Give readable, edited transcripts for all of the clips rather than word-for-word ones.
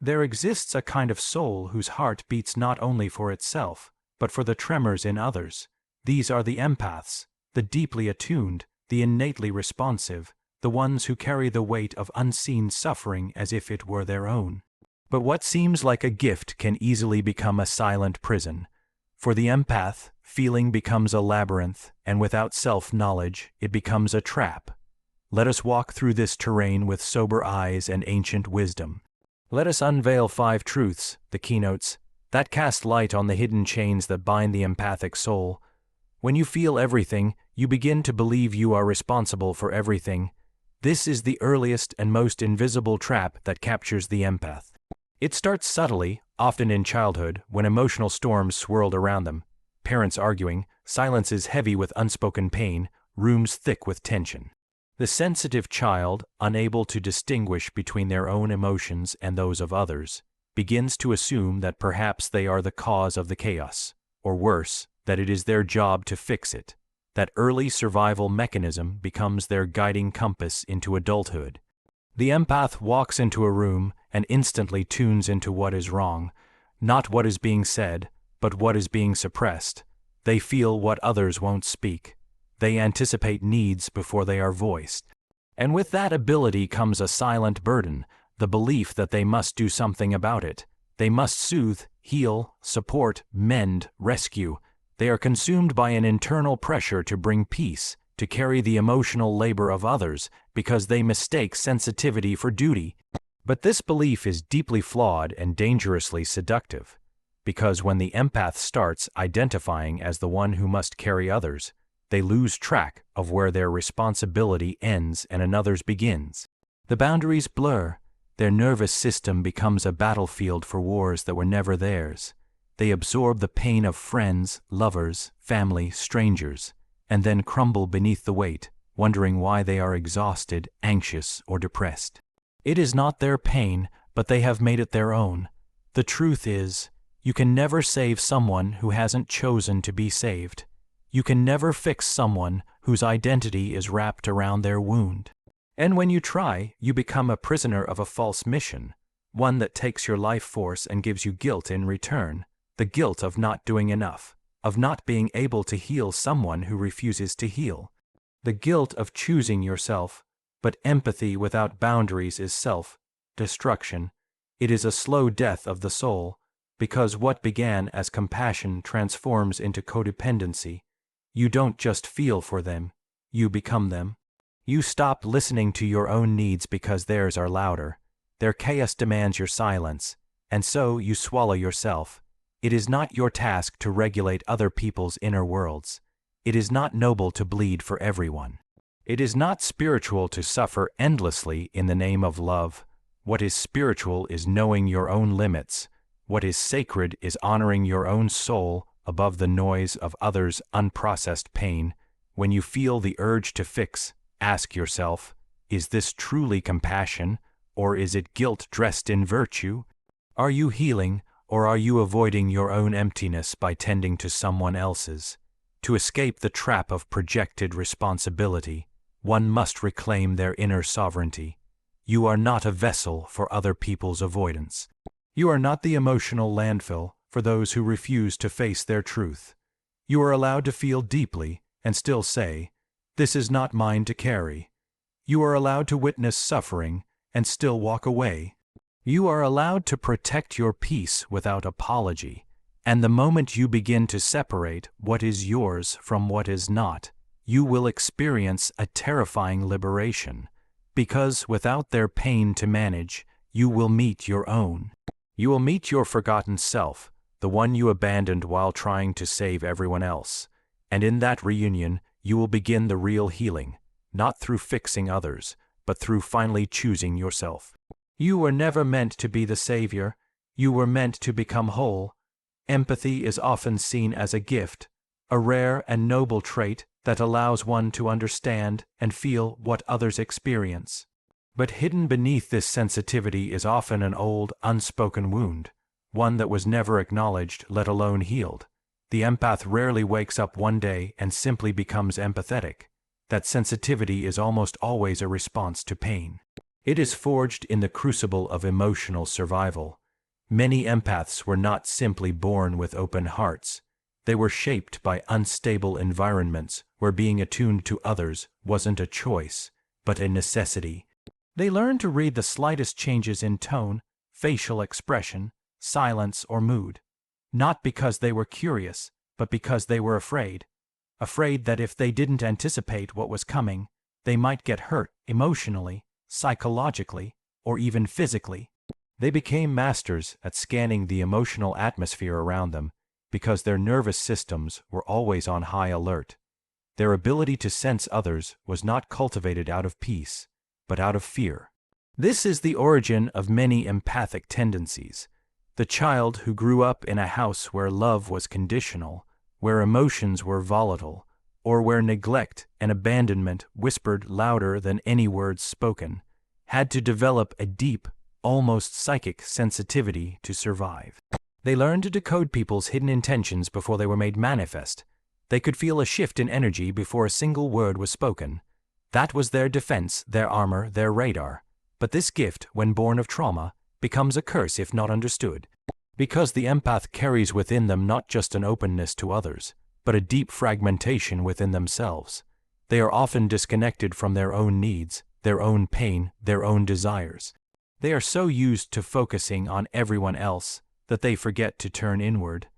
There exists a kind of soul whose heart beats not only for itself, but for the tremors in others. These are the empaths, the deeply attuned, the innately responsive, the ones who carry the weight of unseen suffering as if it were their own. But what seems like a gift can easily become a silent prison. For the empath, feeling becomes a labyrinth, and without self-knowledge, it becomes a trap. Let us walk through this terrain with sober eyes and ancient wisdom. Let us unveil 5 truths, the keynotes, that cast light on the hidden chains that bind the empathic soul. When you feel everything, you begin to believe you are responsible for everything. This is the earliest and most invisible trap that captures the empath. It starts subtly, often in childhood, when emotional storms swirled around them. Parents arguing, silences heavy with unspoken pain, rooms thick with tension. The sensitive child, unable to distinguish between their own emotions and those of others, begins to assume that perhaps they are the cause of the chaos, or worse, that it is their job to fix it. That early survival mechanism becomes their guiding compass into adulthood. The empath walks into a room and instantly tunes into what is wrong, not what is being said, but what is being suppressed. They feel what others won't speak. They anticipate needs before they are voiced. And with that ability comes a silent burden, the belief that they must do something about it. They must soothe, heal, support, mend, rescue. They are consumed by an internal pressure to bring peace, to carry the emotional labor of others, because they mistake sensitivity for duty. But this belief is deeply flawed and dangerously seductive, because when the empath starts identifying as the one who must carry others, they lose track of where their responsibility ends and another's begins. The boundaries blur. Their nervous system becomes a battlefield for wars that were never theirs. They absorb the pain of friends, lovers, family, strangers, and then crumble beneath the weight, wondering why they are exhausted, anxious, or depressed. It is not their pain, but they have made it their own. The truth is, you can never save someone who hasn't chosen to be saved. You can never fix someone whose identity is wrapped around their wound. And when you try, you become a prisoner of a false mission, one that takes your life force and gives you guilt in return, the guilt of not doing enough, of not being able to heal someone who refuses to heal, the guilt of choosing yourself. But empathy without boundaries is self-destruction. It is a slow death of the soul, because what began as compassion transforms into codependency. You don't just feel for them, you become them. You stop listening to your own needs because theirs are louder. Their chaos demands your silence, and so you swallow yourself. It is not your task to regulate other people's inner worlds. It is not noble to bleed for everyone. It is not spiritual to suffer endlessly in the name of love. What is spiritual is knowing your own limits. What is sacred is honoring your own soul above the noise of others' unprocessed pain. When you feel the urge to fix, ask yourself, is this truly compassion, or is it guilt dressed in virtue? Are you healing, or are you avoiding your own emptiness by tending to someone else's? To escape the trap of projected responsibility, one must reclaim their inner sovereignty. You are not a vessel for other people's avoidance. You are not the emotional landfill for those who refuse to face their truth. You are allowed to feel deeply and still say, "This is not mine to carry." You are allowed to witness suffering and still walk away. You are allowed to protect your peace without apology. And the moment you begin to separate what is yours from what is not, you will experience a terrifying liberation, because without their pain to manage, you will meet your own. You will meet your forgotten self, the one you abandoned while trying to save everyone else. And in that reunion, you will begin the real healing, not through fixing others, but through finally choosing yourself. You were never meant to be the savior. You were meant to become whole. Empathy is often seen as a gift, a rare and noble trait that allows one to understand and feel what others experience. But hidden beneath this sensitivity is often an old, unspoken wound, one that was never acknowledged, let alone healed. The empath rarely wakes up one day and simply becomes empathetic. That sensitivity is almost always a response to pain. It is forged in the crucible of emotional survival. Many empaths were not simply born with open hearts. They were shaped by unstable environments where being attuned to others wasn't a choice, but a necessity. They learned to read the slightest changes in tone, facial expression, silence, or mood. Not because they were curious, but because they were afraid. Afraid that if they didn't anticipate what was coming, they might get hurt emotionally, psychologically, or even physically. They became masters at scanning the emotional atmosphere around them because their nervous systems were always on high alert. Their ability to sense others was not cultivated out of peace, but out of fear. This is the origin of many empathic tendencies. The child who grew up in a house where love was conditional, where emotions were volatile, or where neglect and abandonment whispered louder than any words spoken, had to develop a deep, almost psychic sensitivity to survive. They learned to decode people's hidden intentions before they were made manifest. They could feel a shift in energy before a single word was spoken. That was their defense, their armor, their radar. But this gift, when born of trauma, becomes a curse if not understood. Because the empath carries within them not just an openness to others, but a deep fragmentation within themselves. They are often disconnected from their own needs, their own pain, their own desires. They are so used to focusing on everyone else that they forget to turn inward.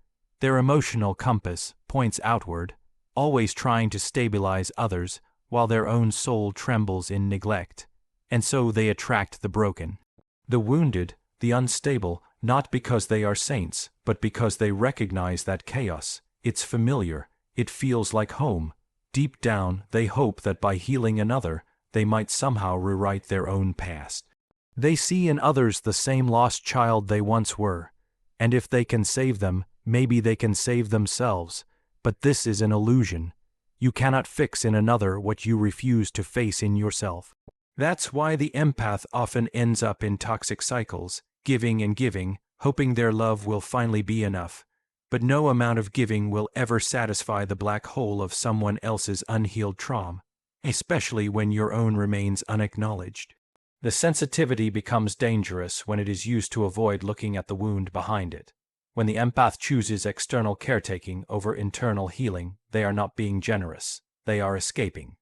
Their emotional compass points outward, always trying to stabilize others while their own soul trembles in neglect. And so they attract the broken, the wounded, the unstable, not because they are saints, but because they recognize that chaos. It's familiar, it feels like home. Deep down, they hope that by healing another, they might somehow rewrite their own past. They see in others the same lost child they once were, and if they can save them, maybe they can save themselves. But this is an illusion. You cannot fix in another what you refuse to face in yourself. That's why the empath often ends up in toxic cycles, giving and giving, hoping their love will finally be enough. But no amount of giving will ever satisfy the black hole of someone else's unhealed trauma, especially when your own remains unacknowledged. The sensitivity becomes dangerous when it is used to avoid looking at the wound behind it. When the empath chooses external caretaking over internal healing, they are not being generous. They are escaping.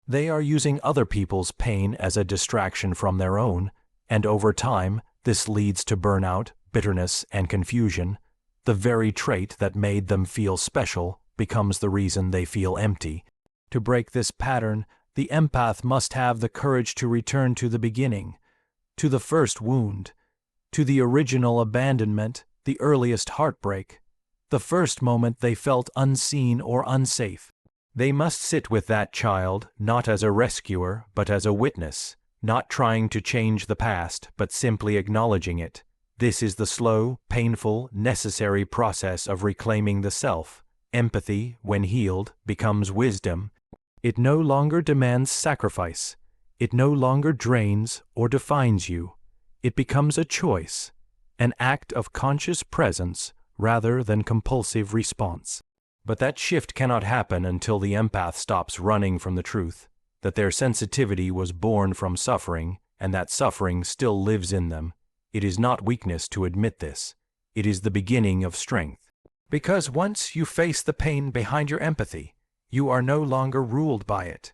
They are using other people's pain as a distraction from their own, and over time, this leads to burnout, bitterness, and confusion. The very trait that made them feel special becomes the reason they feel empty. To break this pattern, the empath must have the courage to return to the beginning, to the first wound, to the original abandonment, the earliest heartbreak, the first moment they felt unseen or unsafe. They must sit with that child, not as a rescuer, but as a witness, not trying to change the past, but simply acknowledging it. This is the slow, painful, necessary process of reclaiming the self. Empathy, when healed, becomes wisdom. It no longer demands sacrifice. It no longer drains or defines you. It becomes a choice, an act of conscious presence rather than compulsive response. But that shift cannot happen until the empath stops running from the truth, that their sensitivity was born from suffering, and that suffering still lives in them. It is not weakness to admit this. It is the beginning of strength. Because once you face the pain behind your empathy, you are no longer ruled by it.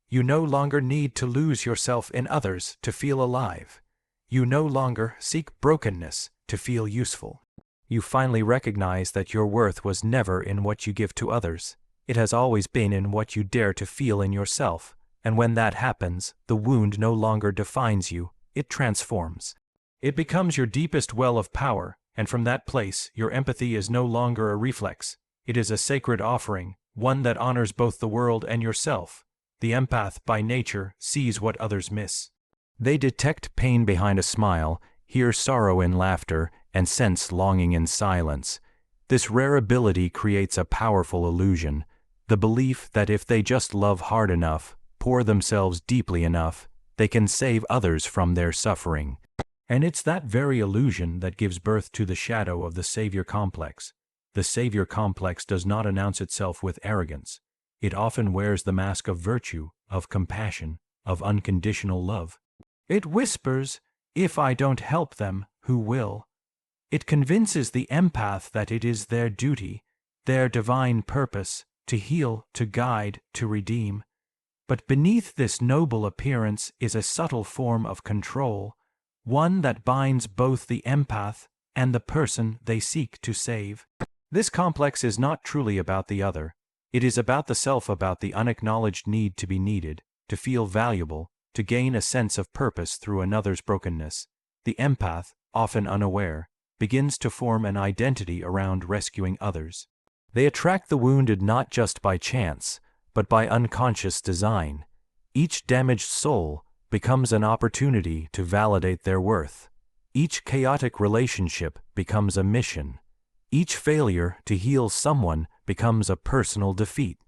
You no longer need to lose yourself in others to feel alive. You no longer seek brokenness to feel useful. You finally recognize that your worth was never in what you give to others. It has always been in what you dare to feel in yourself. And when that happens, the wound no longer defines you, it transforms. It becomes your deepest well of power, and from that place, your empathy is no longer a reflex. It is a sacred offering, one that honors both the world and yourself. The empath, by nature, sees what others miss. They detect pain behind a smile, hear sorrow in laughter, and sense longing in silence. This rare ability creates a powerful illusion, the belief that if they just love hard enough, pour themselves deeply enough, they can save others from their suffering. And it's that very illusion that gives birth to the shadow of the savior-complex. The savior-complex does not announce itself with arrogance. It often wears the mask of virtue, of compassion, of unconditional love. It whispers, "If I don't help them, who will?" It convinces the empath that it is their duty, their divine purpose, to heal, to guide, to redeem. But beneath this noble appearance is a subtle form of control, one that binds both the empath and the person they seek to save. This complex is not truly about the other. It is about the self, about the unacknowledged need to be needed, to feel valuable, to gain a sense of purpose through another's brokenness. The empath, often unaware, begins to form an identity around rescuing others. They attract the wounded not just by chance, but by unconscious design. Each damaged soul becomes an opportunity to validate their worth. Each chaotic relationship becomes a mission. Each failure to heal someone becomes a personal defeat.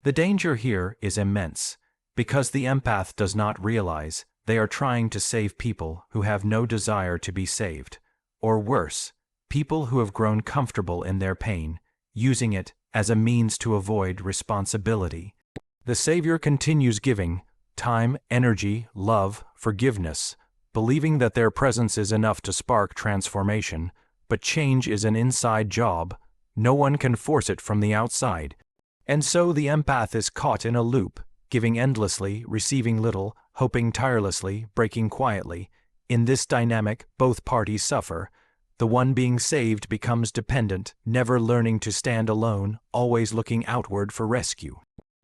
The danger here is immense, because the empath does not realize they are trying to save people who have no desire to be saved, or worse, people who have grown comfortable in their pain, using it as a means to avoid responsibility. The savior continues giving time, energy, love, forgiveness, believing that their presence is enough to spark transformation, but change is an inside job. No one can force it from the outside. And so the empath is caught in a loop, giving endlessly, receiving little, hoping tirelessly, breaking quietly. In this dynamic, both parties suffer. The one being saved becomes dependent, never learning to stand alone, always looking outward for rescue.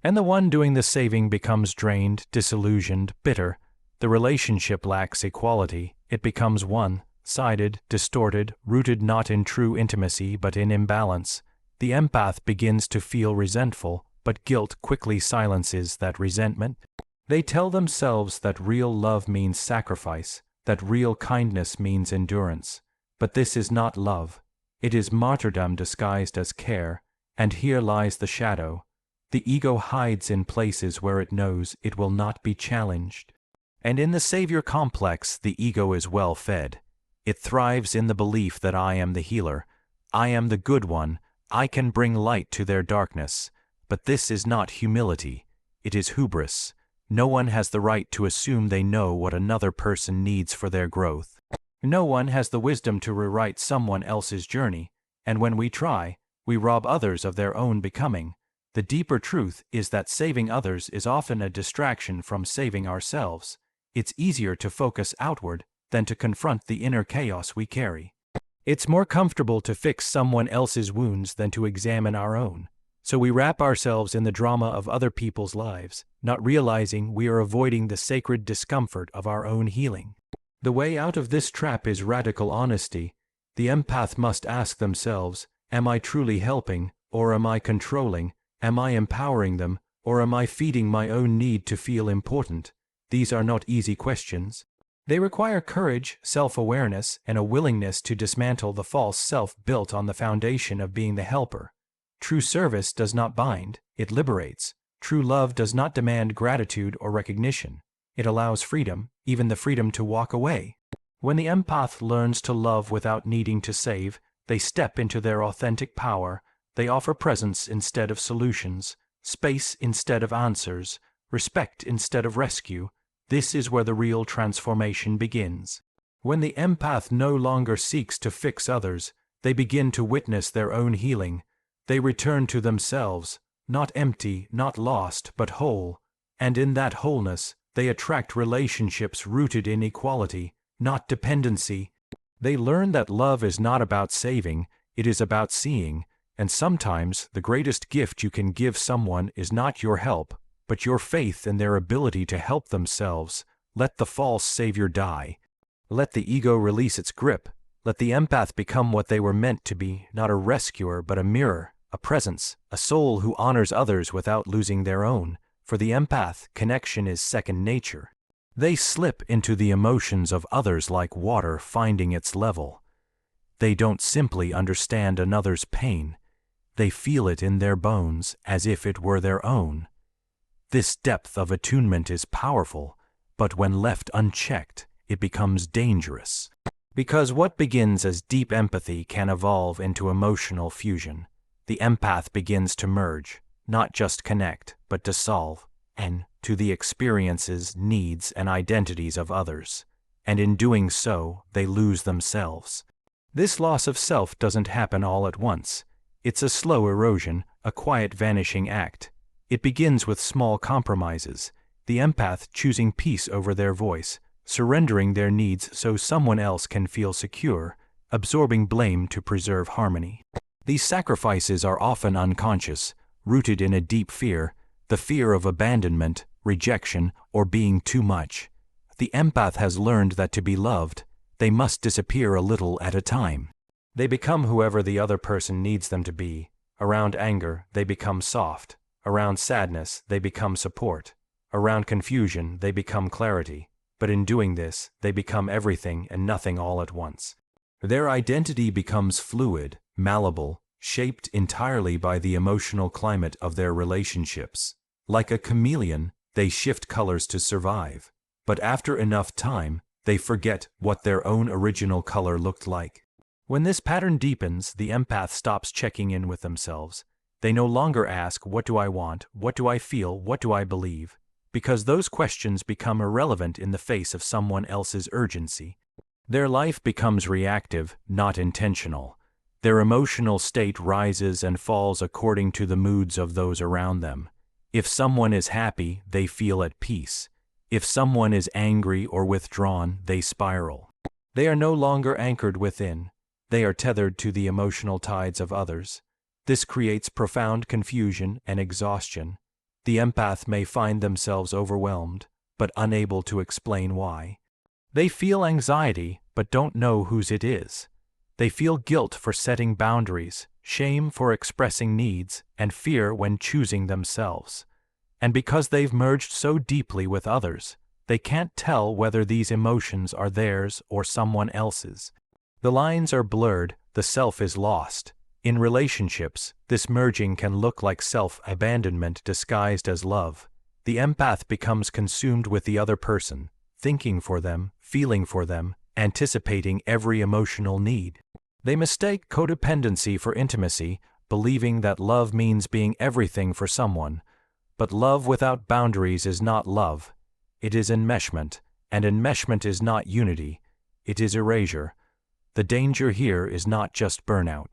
And the one doing the saving becomes drained, disillusioned, bitter. The relationship lacks equality. It becomes one-sided, distorted, rooted not in true intimacy but in imbalance. The empath begins to feel resentful, but guilt quickly silences that resentment. They tell themselves that real love means sacrifice, that real kindness means endurance. But this is not love. It is martyrdom disguised as care, and here lies the shadow. The ego hides in places where it knows it will not be challenged. And in the savior complex, the ego is well fed. It thrives in the belief that I am the healer. I am the good one. I can bring light to their darkness. But this is not humility. It is hubris. No one has the right to assume they know what another person needs for their growth. No one has the wisdom to rewrite someone else's journey, and when we try, we rob others of their own becoming. The deeper truth is that saving others is often a distraction from saving ourselves. It's easier to focus outward than to confront the inner chaos we carry. It's more comfortable to fix someone else's wounds than to examine our own. So we wrap ourselves in the drama of other people's lives, not realizing we are avoiding the sacred discomfort of our own healing. The way out of this trap is radical honesty. The empath must ask themselves, am I truly helping, or am I controlling? Am I empowering them, or am I feeding my own need to feel important? These are not easy questions. They require courage, self-awareness, and a willingness to dismantle the false self built on the foundation of being the helper. True service does not bind, it liberates. True love does not demand gratitude or recognition. It allows freedom, even the freedom to walk away. When the empath learns to love without needing to save, they step into their authentic power. They offer presence instead of solutions, space instead of answers, respect instead of rescue. This is where the real transformation begins. When the empath no longer seeks to fix others, they begin to witness their own healing. They return to themselves, not empty, not lost, but whole. And in that wholeness, they attract relationships rooted in equality, not dependency. They learn that love is not about saving, it is about seeing. And sometimes the greatest gift you can give someone is not your help, but your faith in their ability to help themselves. Let the false savior die. Let the ego release its grip. Let the empath become what they were meant to be, not a rescuer, but a mirror, a presence, a soul who honors others without losing their own. For the empath, connection is second nature. They slip into the emotions of others like water finding its level. They don't simply understand another's pain. They feel it in their bones as if it were their own. This depth of attunement is powerful, but when left unchecked, it becomes dangerous. Because what begins as deep empathy can evolve into emotional fusion. The empath begins to merge, not just connect, but dissolve, and to the experiences, needs, and identities of others, and in doing so, they lose themselves. This loss of self doesn't happen all at once. It's a slow erosion, a quiet vanishing act. It begins with small compromises, the empath choosing peace over their voice, surrendering their needs so someone else can feel secure, absorbing blame to preserve harmony. These sacrifices are often unconscious, rooted in a deep fear, the fear of abandonment, rejection, or being too much. The empath has learned that to be loved, they must disappear a little at a time. They become whoever the other person needs them to be. Around anger, they become soft. Around sadness, they become support. Around confusion, they become clarity. But in doing this, they become everything and nothing all at once. Their identity becomes fluid, malleable, shaped entirely by the emotional climate of their relationships. Like a chameleon, they shift colors to survive. But after enough time, they forget what their own original color looked like. When this pattern deepens, the empath stops checking in with themselves. They no longer ask, what do I want, what do I feel, what do I believe? Because those questions become irrelevant in the face of someone else's urgency. Their life becomes reactive, not intentional. Their emotional state rises and falls according to the moods of those around them. If someone is happy, they feel at peace. If someone is angry or withdrawn, they spiral. They are no longer anchored within. They are tethered to the emotional tides of others. This creates profound confusion and exhaustion. The empath may find themselves overwhelmed, but unable to explain why. They feel anxiety, but don't know whose it is. They feel guilt for setting boundaries, shame for expressing needs, and fear when choosing themselves. And because they've merged so deeply with others, they can't tell whether these emotions are theirs or someone else's. The lines are blurred, the self is lost. In relationships, this merging can look like self-abandonment disguised as love. The empath becomes consumed with the other person, thinking for them, feeling for them, anticipating every emotional need. They mistake codependency for intimacy, believing that love means being everything for someone. But love without boundaries is not love. It is enmeshment, and enmeshment is not unity. It is erasure. The danger here is not just burnout.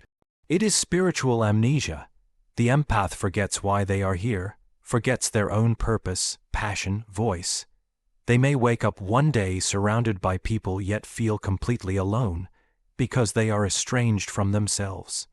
It is spiritual amnesia. The empath forgets why they are here, forgets their own purpose, passion, voice. They may wake up one day surrounded by people yet feel completely alone, because they are estranged from themselves.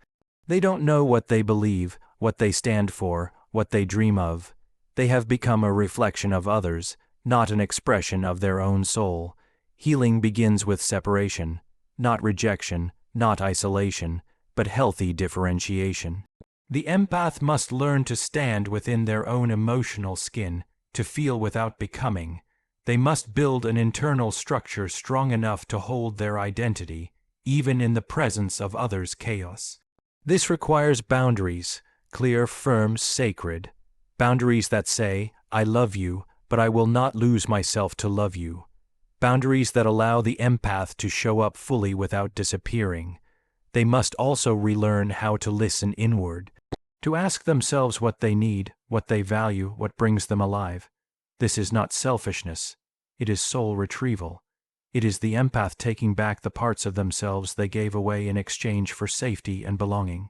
They don't know what they believe, what they stand for, what they dream of. They have become a reflection of others, not an expression of their own soul. Healing begins with separation, not rejection, not isolation, but healthy differentiation. The empath must learn to stand within their own emotional skin, to feel without becoming. They must build an internal structure strong enough to hold their identity, even in the presence of others' chaos. This requires boundaries, clear, firm, sacred. Boundaries that say, I love you, but I will not lose myself to love you. Boundaries that allow the empath to show up fully without disappearing. They must also relearn how to listen inward, to ask themselves what they need, what they value, what brings them alive. This is not selfishness. It is soul retrieval. It is the empath taking back the parts of themselves they gave away in exchange for safety and belonging.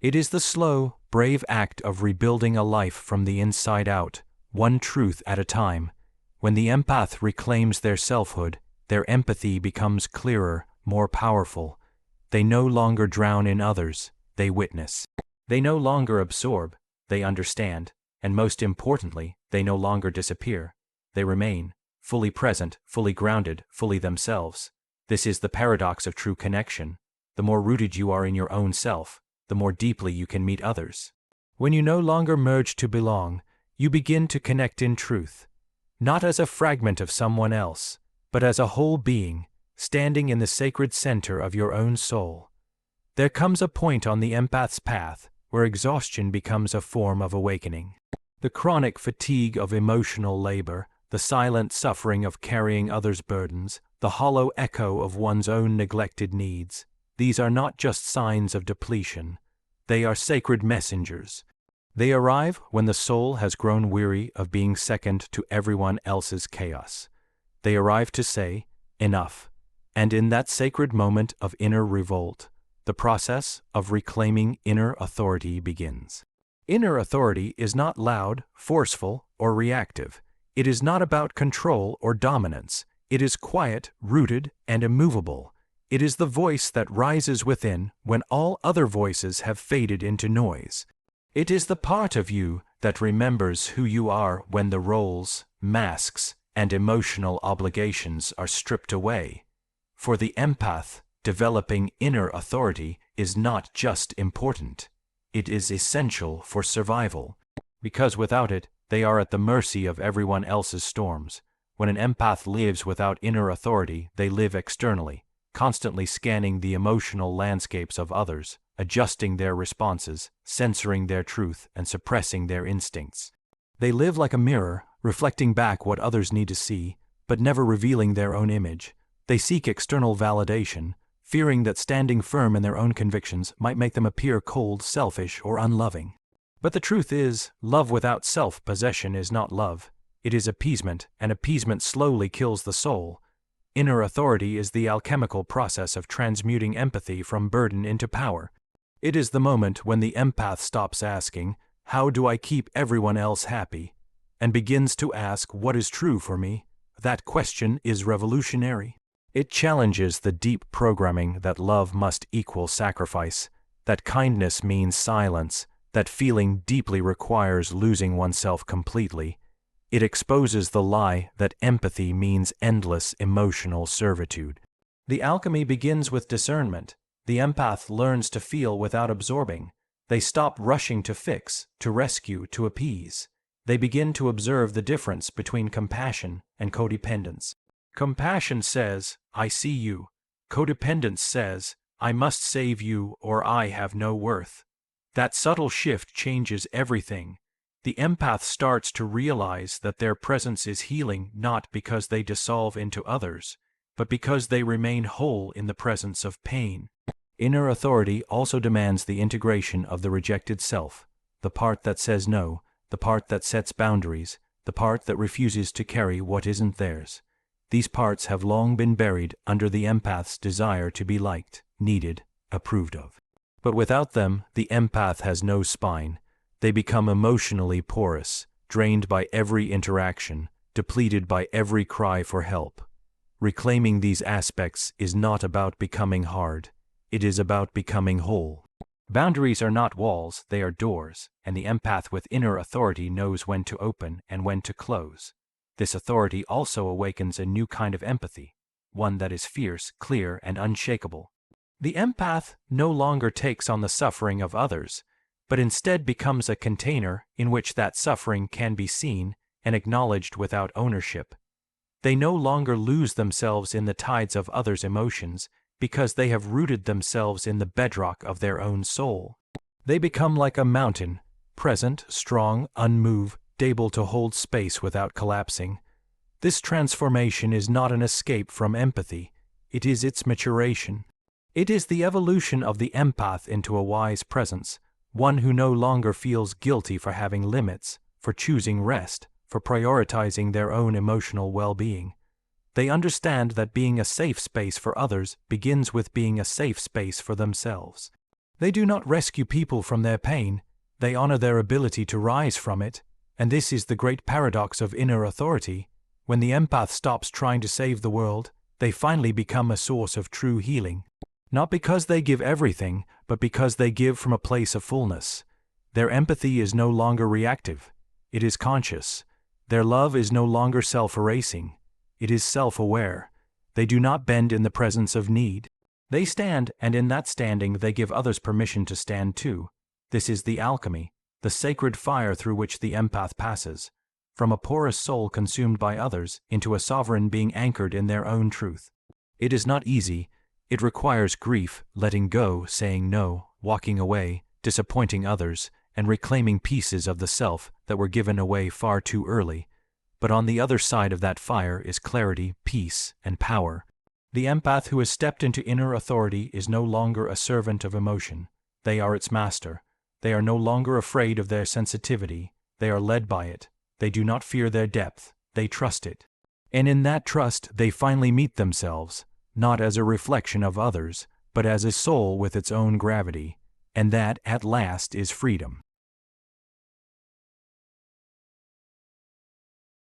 It is the slow, brave act of rebuilding a life from the inside out, one truth at a time. When the empath reclaims their selfhood, their empathy becomes clearer, more powerful. They no longer drown in others, they witness. They no longer absorb, they understand, and most importantly, they no longer disappear. They remain, fully present, fully grounded, fully themselves. This is the paradox of true connection. The more rooted you are in your own self, the more deeply you can meet others. When you no longer merge to belong, you begin to connect in truth, not as a fragment of someone else, but as a whole being, standing in the sacred center of your own soul. There comes a point on the empath's path where exhaustion becomes a form of awakening. The chronic fatigue of emotional labor, the silent suffering of carrying others' burdens, the hollow echo of one's own neglected needs. These are not just signs of depletion. They are sacred messengers. They arrive when the soul has grown weary of being second to everyone else's chaos. They arrive to say, enough. And in that sacred moment of inner revolt, the process of reclaiming inner authority begins. Inner authority is not loud, forceful, or reactive. It is not about control or dominance. It is quiet, rooted, and immovable. It is the voice that rises within when all other voices have faded into noise. It is the part of you that remembers who you are when the roles, masks, and emotional obligations are stripped away. For the empath, developing inner authority is not just important. It is essential for survival. Because without it, they are at the mercy of everyone else's storms. When an empath lives without inner authority, they live externally, constantly scanning the emotional landscapes of others, adjusting their responses, censoring their truth, and suppressing their instincts. They live like a mirror, reflecting back what others need to see, but never revealing their own image. They seek external validation, fearing that standing firm in their own convictions might make them appear cold, selfish, or unloving. But the truth is, love without self-possession is not love. It is appeasement, and appeasement slowly kills the soul. Inner authority is the alchemical process of transmuting empathy from burden into power. It is the moment when the empath stops asking, "How do I keep everyone else happy?" and begins to ask, "What is true for me?" That question is revolutionary. It challenges the deep programming that love must equal sacrifice, that kindness means silence, that feeling deeply requires losing oneself completely. It exposes the lie that empathy means endless emotional servitude. The alchemy begins with discernment. The empath learns to feel without absorbing. They stop rushing to fix, to rescue, to appease. They begin to observe the difference between compassion and codependence. Compassion says, "I see you." Codependence says, "I must save you or I have no worth." That subtle shift changes everything. The empath starts to realize that their presence is healing not because they dissolve into others, but because they remain whole in the presence of pain. Inner authority also demands the integration of the rejected self, the part that says no, the part that sets boundaries, the part that refuses to carry what isn't theirs. These parts have long been buried under the empath's desire to be liked, needed, approved of. But without them, the empath has no spine. They become emotionally porous, drained by every interaction, depleted by every cry for help. Reclaiming these aspects is not about becoming hard. It is about becoming whole. Boundaries are not walls, they are doors, and the empath with inner authority knows when to open and when to close. This authority also awakens a new kind of empathy, one that is fierce, clear, and unshakable. The empath no longer takes on the suffering of others, but instead becomes a container in which that suffering can be seen and acknowledged without ownership. They no longer lose themselves in the tides of others' emotions because they have rooted themselves in the bedrock of their own soul. They become like a mountain, present, strong, unmoved, able to hold space without collapsing. This transformation is not an escape from empathy, it is its maturation. It is the evolution of the empath into a wise presence, one who no longer feels guilty for having limits, for choosing rest, for prioritizing their own emotional well-being. They understand that being a safe space for others begins with being a safe space for themselves. They do not rescue people from their pain, they honor their ability to rise from it, and this is the great paradox of inner authority. When the empath stops trying to save the world, they finally become a source of true healing. Not because they give everything, but because they give from a place of fullness. Their empathy is no longer reactive, it is conscious. Their love is no longer self-erasing, it is self-aware. They do not bend in the presence of need. They stand, and in that standing they give others permission to stand too. This is the alchemy, the sacred fire through which the empath passes, from a porous soul consumed by others into a sovereign being anchored in their own truth. It is not easy. It requires grief, letting go, saying no, walking away, disappointing others, and reclaiming pieces of the self that were given away far too early. But on the other side of that fire is clarity, peace, and power. The empath who has stepped into inner authority is no longer a servant of emotion. They are its master. They are no longer afraid of their sensitivity, they are led by it. They do not fear their depth, they trust it. And in that trust they finally meet themselves, not as a reflection of others, but as a soul with its own gravity. And that, at last, is freedom.